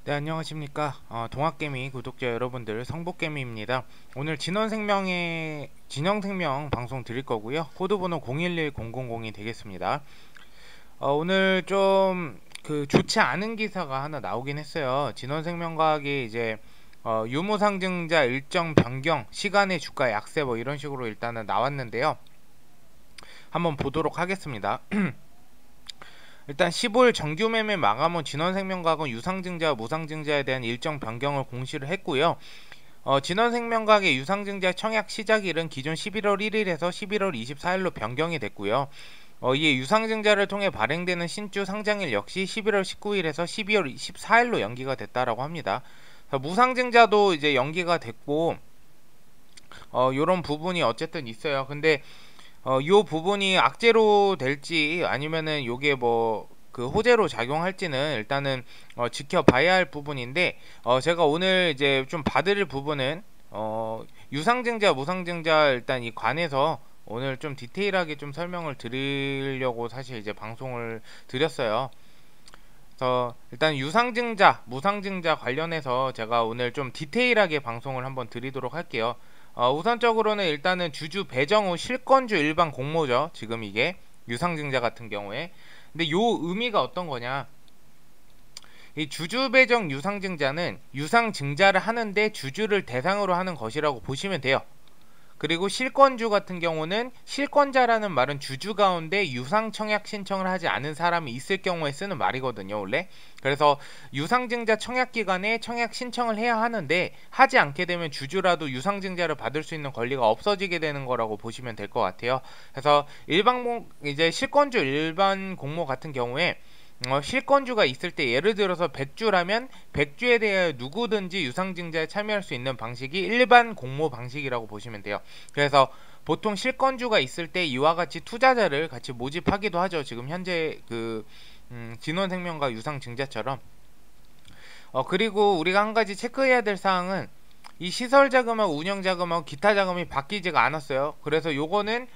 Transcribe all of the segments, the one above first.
네, 안녕하십니까. 동학개미 구독자 여러분들, 성복개미입니다. 오늘 진영생명 방송 드릴 거고요. 코드번호 011000이 되겠습니다. 오늘 좀 좋지 않은 기사가 하나 나오긴 했어요. 진원생명과학이 이제 유무상증자 일정 변경, 시간의 주가 약세 뭐 이런 식으로 일단은 나왔는데요. 한번 보도록 하겠습니다. 일단 15일 정규 매매 마감 후 진원생명과학은 유상증자와 무상증자에 대한 일정 변경을 공시를 했고요. 진원생명과학의 유상증자 청약 시작일은 기존 11월 1일에서 11월 24일로 변경이 됐고요. 이에 유상증자를 통해 발행되는 신주 상장일 역시 11월 19일에서 12월 24일로 연기가 됐다라고 합니다. 무상증자도 이제 연기가 됐고, 요런 부분이 어쨌든 있어요. 근데 요 부분이 악재로 될지 아니면은 요게 뭐 그 호재로 작용할지는 일단은 지켜봐야 할 부분인데, 제가 오늘 이제 좀 봐드릴 부분은 유상증자 무상증자 일단 이 관해서 오늘 좀 디테일하게 좀 설명을 드리려고 사실 이제 방송을 드렸어요. 그래서 일단 유상증자 무상증자 관련해서 제가 오늘 좀 디테일하게 방송을 한번 드리도록 할게요. 우선적으로는 일단은 주주 배정 후 실권주 일반 공모죠. 지금 이게 유상증자 같은 경우에. 근데 요 의미가 어떤 거냐? 이 주주 배정 유상증자는 유상증자를 하는데 주주를 대상으로 하는 것이라고 보시면 돼요. 그리고 실권주 같은 경우는 실권자라는 말은 주주 가운데 유상 청약 신청을 하지 않은 사람이 있을 경우에 쓰는 말이거든요, 원래. 그래서 유상증자 청약 기간에 청약 신청을 해야 하는데 하지 않게 되면 주주라도 유상증자를 받을 수 있는 권리가 없어지게 되는 거라고 보시면 될 것 같아요. 그래서 이제 실권주 일반 공모 같은 경우에 실권주가 있을 때 예를 들어서 100주라면 100주에 대해 누구든지 유상증자에 참여할 수 있는 방식이 일반 공모 방식이라고 보시면 돼요. 그래서 보통 실권주가 있을 때 이와 같이 투자자를 같이 모집하기도 하죠. 지금 현재 진원생명과 유상증자처럼. 그리고 우리가 한 가지 체크해야 될 사항은 이 시설 자금하고 운영 자금하고 기타 자금이 바뀌지가 않았어요. 그래서 요거는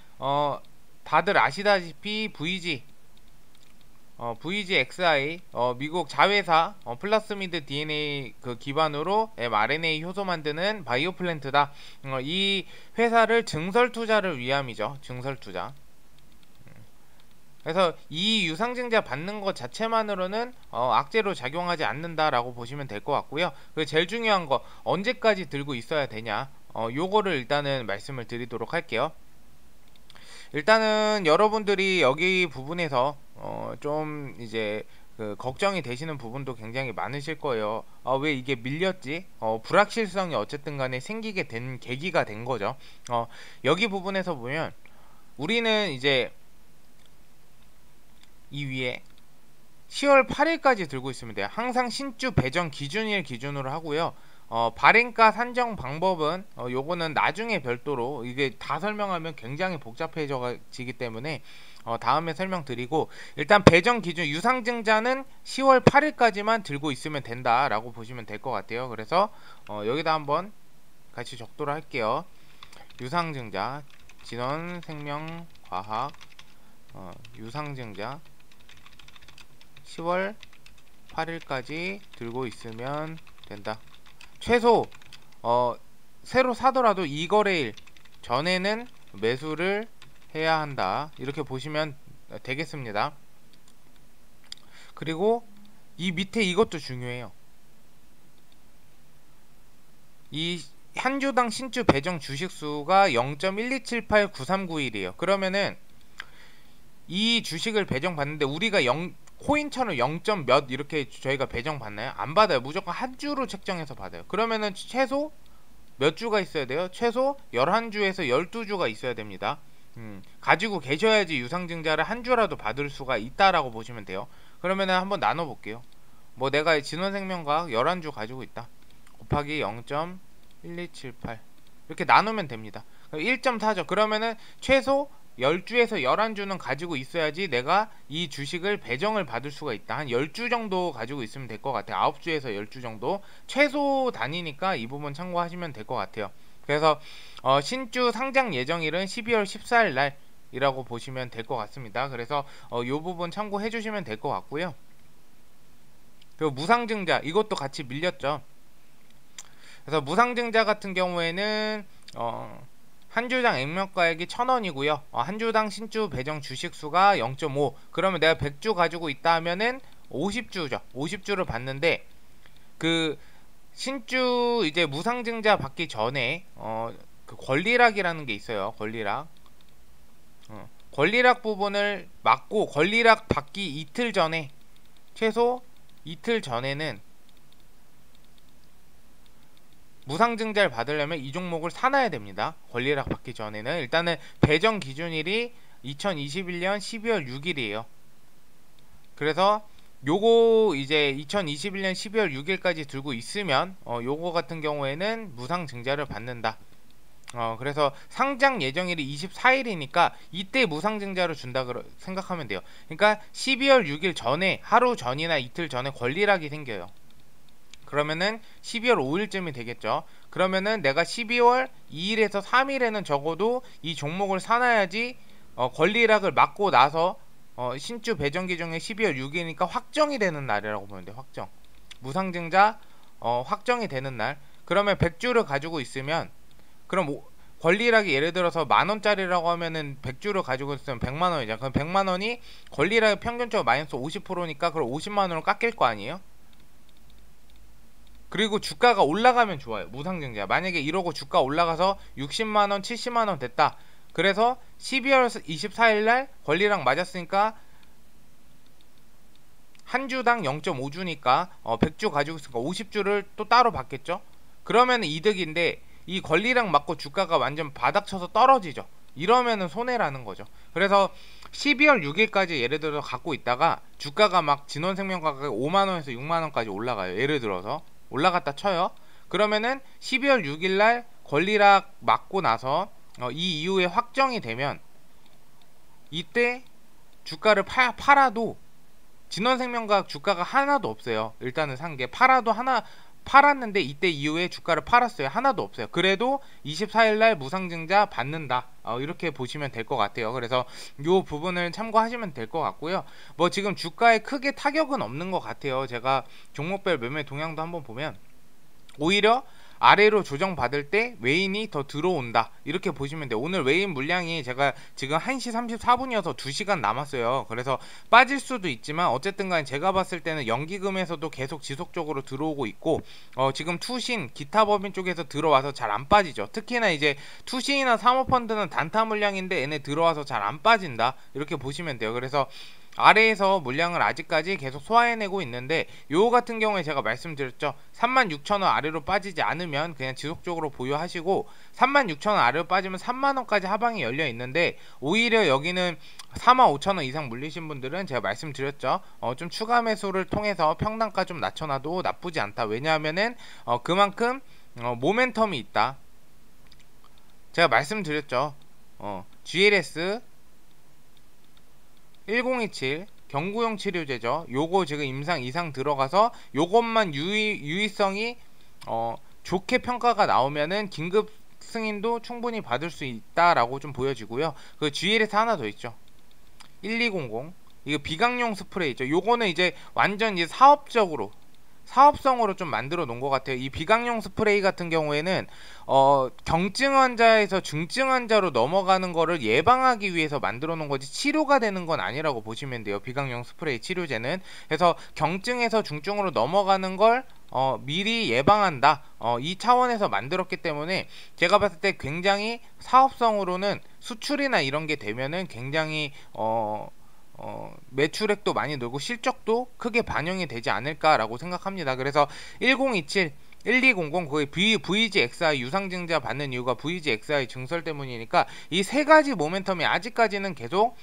다들 아시다시피 VGXI 미국 자회사 플라스미드 DNA 그 기반으로 mRNA 효소 만드는 바이오 플랜트다. 이 회사를 증설 투자를 위함이죠. 증설 투자. 그래서 이 유상증자 받는 것 자체만으로는 악재로 작용하지 않는다라고 보시면 될 것 같고요. 그 제일 중요한 거 언제까지 들고 있어야 되냐? 요거를 일단은 말씀을 드리도록 할게요. 일단은 여러분들이 여기 부분에서 좀 이제 걱정이 되시는 부분도 굉장히 많으실 거예요. 왜 이게 밀렸지? 불확실성이 어쨌든 간에 생기게 된 계기가 된 거죠. 여기 부분에서 보면 우리는 이제 이 위에 10월 8일까지 들고 있으면 돼요. 항상 신주 배정 기준일 기준으로 하고요. 발행가 산정 방법은 요거는 나중에 별도로 이게 다 설명하면 굉장히 복잡해지기 때문에 다음에 설명드리고, 일단 배정 기준 유상증자는 10월 8일까지만 들고 있으면 된다라고 보시면 될 것 같아요. 그래서 여기다 한번 같이 적도록 할게요. 유상증자 진원생명과학 유상증자 10월 8일까지 들고 있으면 된다. 최소 새로 사더라도 2거래일 전에는 매수를 해야 한다. 이렇게 보시면 되겠습니다. 그리고 이 밑에 이것도 중요해요. 이 한 주당 신주 배정 주식수가 0.1278939일이에요. 그러면은 이 주식을 배정 받는데 우리가 코인처럼 0. 몇 이렇게 저희가 배정 받나요? 안 받아요. 무조건 한 주로 책정해서 받아요. 그러면은 최소 몇 주가 있어야 돼요? 최소 11주에서 12주가 있어야 됩니다. 가지고 계셔야지 유상증자를 한 주라도 받을 수가 있다라고 보시면 돼요. 그러면은 한번 나눠 볼게요. 뭐 내가 진원생명과학 11주 가지고 있다. 곱하기 0.1278 이렇게 나누면 됩니다. 1.4죠. 그러면은 최소 10주에서 11주는 가지고 있어야지 내가 이 주식을 배정을 받을 수가 있다. 한 10주 정도 가지고 있으면 될 것 같아요. 9주에서 10주 정도. 최소 단위니까 이 부분 참고하시면 될 것 같아요. 그래서 신주 상장 예정일은 12월 14일 날이라고 보시면 될 것 같습니다. 그래서 이 부분 참고해 주시면 될 것 같고요. 그리고 무상증자 이것도 같이 밀렸죠. 그래서 무상증자 같은 경우에는 한 주당 액면가액이 1,000원이고요. 한 주당 신주 배정 주식수가 0.5. 그러면 내가 100주 가지고 있다 하면은 50주죠. 50주를 받는데 그 신주 이제 무상증자 받기 전에 그 권리락이라는 게 있어요. 권리락. 권리락 부분을 막고 권리락 받기 이틀 전에 최소 이틀 전에는 무상증자를 받으려면 이 종목을 사놔야 됩니다. 권리락 받기 전에는 일단은 배정 기준일이 2021년 12월 6일이에요. 그래서 요거 이제 2021년 12월 6일까지 들고 있으면 요거 같은 경우에는 무상증자를 받는다. 그래서 상장 예정일이 24일이니까 이때 무상증자로 준다 생각하면 돼요. 그러니까 12월 6일 전에 하루 전이나 이틀 전에 권리락이 생겨요. 그러면은 12월 5일쯤이 되겠죠. 그러면은 내가 12월 2일에서 3일에는 적어도 이 종목을 사놔야지 권리락을 막고 나서 신주 배정 기준이 12월 6일이니까 확정이 되는 날이라고 보면 돼요. 확정. 무상증자 확정이 되는 날. 그러면 100주를 가지고 있으면 그럼 권리락이 예를 들어서 만원짜리라고 하면은 100주를 가지고 있으면 100만원이잖아. 그럼 100만원이 권리락이 평균적으로 마이너스 50%니까 그걸 50만원으로 깎일 거 아니에요? 그리고 주가가 올라가면 좋아요. 무상증자. 만약에 이러고 주가 올라가서 60만원, 70만원 됐다. 그래서 12월 24일날 권리락 맞았으니까 한 주당 0.5주니까 100주 가지고 있으니까 50주를 또 따로 받겠죠. 그러면 이득인데 이 권리락 맞고 주가가 완전 바닥쳐서 떨어지죠. 이러면은 손해라는 거죠. 그래서 12월 6일까지 예를 들어 갖고 있다가 주가가 막 진원생명 가격이 5만원에서 6만원까지 올라가요. 예를 들어서 올라갔다 쳐요. 그러면은 12월 6일날 권리락 맞고 나서 이 이후에 확정이 되면 이때 주가를 팔아도 진원생명과학 주가가 하나도 없어요. 일단은 산 게 팔았는데 이때 이후에 주가를 팔았어요. 하나도 없어요. 그래도 24일날 무상증자 받는다. 이렇게 보시면 될 것 같아요. 그래서 이 부분을 참고하시면 될 것 같고요. 뭐 지금 주가에 크게 타격은 없는 것 같아요. 제가 종목별 매매 동향도 한번 보면 오히려 아래로 조정받을 때 외인이 더 들어온다 이렇게 보시면 돼요. 오늘 외인 물량이 제가 지금 1시 34분이어서 2시간 남았어요. 그래서 빠질 수도 있지만 어쨌든 간에 제가 봤을 때는 연기금에서도 계속 지속적으로 들어오고 있고 지금 투신 기타 법인 쪽에서 들어와서 잘 안 빠지죠. 특히나 이제 투신이나 사모펀드는 단타 물량인데 얘네 들어와서 잘 안 빠진다 이렇게 보시면 돼요. 그래서 아래에서 물량을 아직까지 계속 소화해내고 있는데 요 같은 경우에 제가 말씀드렸죠. 36,000원 아래로 빠지지 않으면 그냥 지속적으로 보유하시고 36,000원 아래로 빠지면 3만원까지 하방이 열려 있는데 오히려 여기는 45,000원 이상 물리신 분들은 제가 말씀드렸죠. 좀 추가 매수를 통해서 평단가 좀 낮춰놔도 나쁘지 않다. 왜냐하면은 그만큼 모멘텀이 있다. 제가 말씀드렸죠. GLS 1027 경구용 치료제죠. 요거 지금 임상 이상 들어가서 요것만 유의성이 좋게 평가가 나오면은 긴급 승인도 충분히 받을 수 있다라고 좀 보여지고요. 그 GLS 하나 더 있죠. 1200 이거 비강용 스프레이죠. 요거는 이제 완전 이제 사업성으로 좀 만들어 놓은 것 같아요. 이 비강용 스프레이 같은 경우에는 경증 환자에서 중증 환자로 넘어가는 거를 예방하기 위해서 만들어 놓은 거지 치료가 되는 건 아니라고 보시면 돼요. 비강용 스프레이 치료제는. 그래서 경증에서 중증으로 넘어가는 걸 미리 예방한다. 이 차원에서 만들었기 때문에 제가 봤을 때 굉장히 사업성으로는 수출이나 이런 게 되면은 굉장히 매출액도 많이 늘고 실적도 크게 반영이 되지 않을까라고 생각합니다. 그래서 1027 1200 거의 VGXI 유상증자 받는 이유가 VGXI 증설 때문이니까 이 세 가지 모멘텀이 아직까지는 계속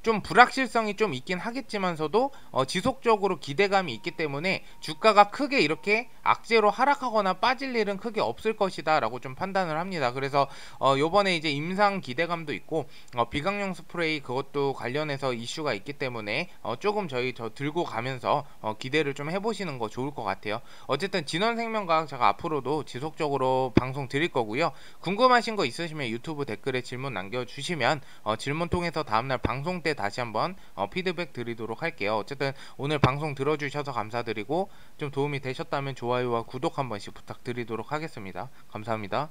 좀 불확실성이 좀 있긴 하겠지만서도 지속적으로 기대감이 있기 때문에 주가가 크게 이렇게 악재로 하락하거나 빠질 일은 크게 없을 것이다 라고 좀 판단을 합니다. 그래서 요번에 이제 임상 기대감도 있고 비강용 스프레이 그것도 관련해서 이슈가 있기 때문에 조금 저 들고 가면서 기대를 좀 해보시는 거 좋을 것 같아요. 어쨌든 진원생명과학 제가 앞으로도 지속적으로 방송 드릴 거고요. 궁금하신 거 있으시면 유튜브 댓글에 질문 남겨주시면 질문 통해서 다음날 방송 때 때 다시 한번 피드백 드리도록 할게요. 어쨌든 오늘 방송 들어주셔서 감사드리고 좀 도움이 되셨다면 좋아요와 구독 한 번씩 부탁드리도록 하겠습니다. 감사합니다.